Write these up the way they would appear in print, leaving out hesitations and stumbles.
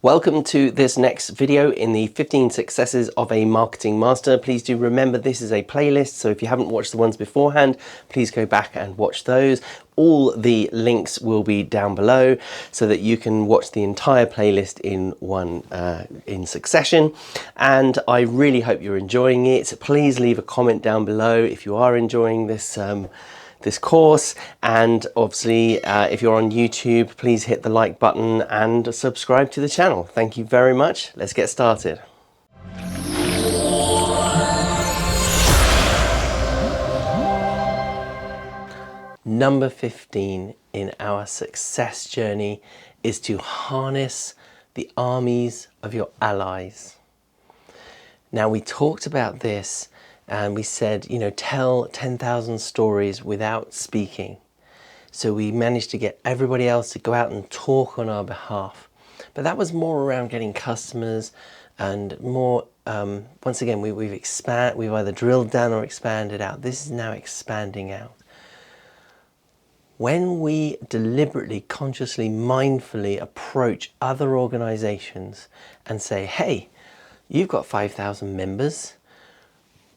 Welcome to this next video in the 15 successes of a marketing master. Please do remember this is a playlist, so if you haven't watched the ones beforehand, please go back and watch those. All the links will be down below so that you can watch the entire playlist in succession. And I really hope you're enjoying it. Please leave a comment down below if you are enjoying this course, and obviously if you're on YouTube, please hit the like button and subscribe to the channel. Thank you very much. Let's get started. Number 15 in our success journey is to harness the armies of your allies. Now, we talked about this and we said, tell 10,000 stories without speaking. So we managed to get everybody else to go out and talk on our behalf. But that was more around getting customers and more, once again, we've either drilled down or expanded out. This is now expanding out. When we deliberately, consciously, mindfully approach other organizations and say, hey, you've got 5,000 members,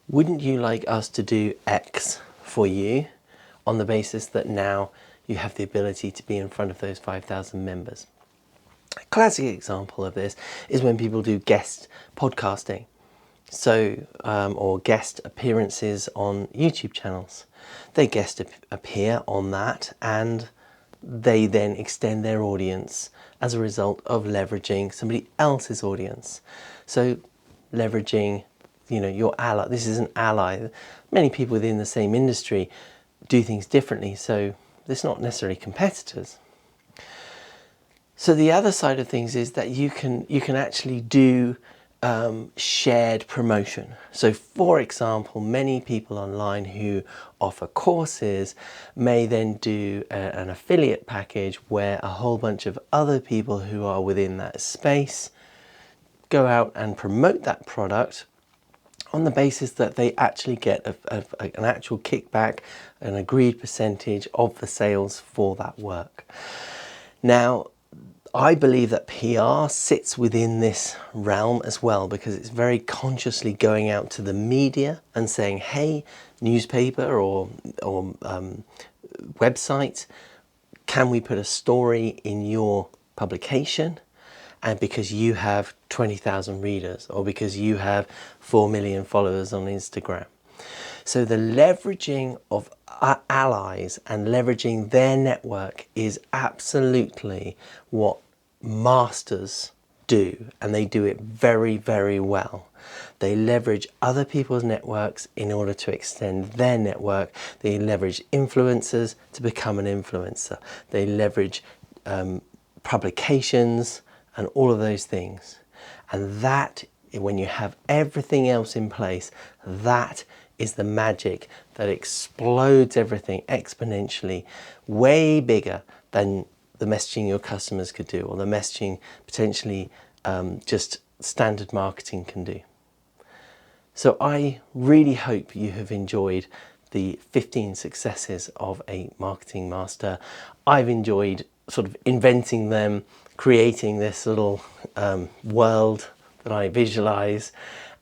wouldn't you like us to do X for you, on the basis that now you have the ability to be in front of those 5,000 members? A classic example of this is when people do guest podcasting, or guest appearances on YouTube channels. They guest appear on that and they then extend their audience as a result of leveraging somebody else's audience. So leveraging your ally. This is an ally. Many people within the same industry do things differently, so it's not necessarily competitors. So the other side of things is that you can actually do shared promotion. So for example, many people online who offer courses may then do an affiliate package where a whole bunch of other people who are within that space go out and promote that product on the basis that they actually get an actual kickback, an agreed percentage of the sales for that work. Now, I believe that PR sits within this realm as well, because it's very consciously going out to the media and saying, hey, newspaper or website, can we put a story in your publication? And because you have 20,000 readers, or because you have 4 million followers on Instagram. So the leveraging of allies and leveraging their network is absolutely what masters do, and they do it very, very well. They leverage other people's networks in order to extend their network. They leverage influencers to become an influencer. They leverage publications and all of those things. And that, when you have everything else in place, that is the magic that explodes everything exponentially, way bigger than the messaging your customers could do, or the messaging potentially just standard marketing can do. So I really hope you have enjoyed the 15 successes of a marketing master. I've enjoyed sort of inventing them, creating this little world that I visualize,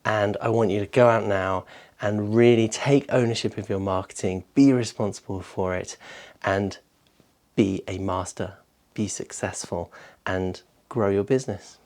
and I want you to go out now and really take ownership of your marketing, be responsible for it, and be a master, be successful, and grow your business.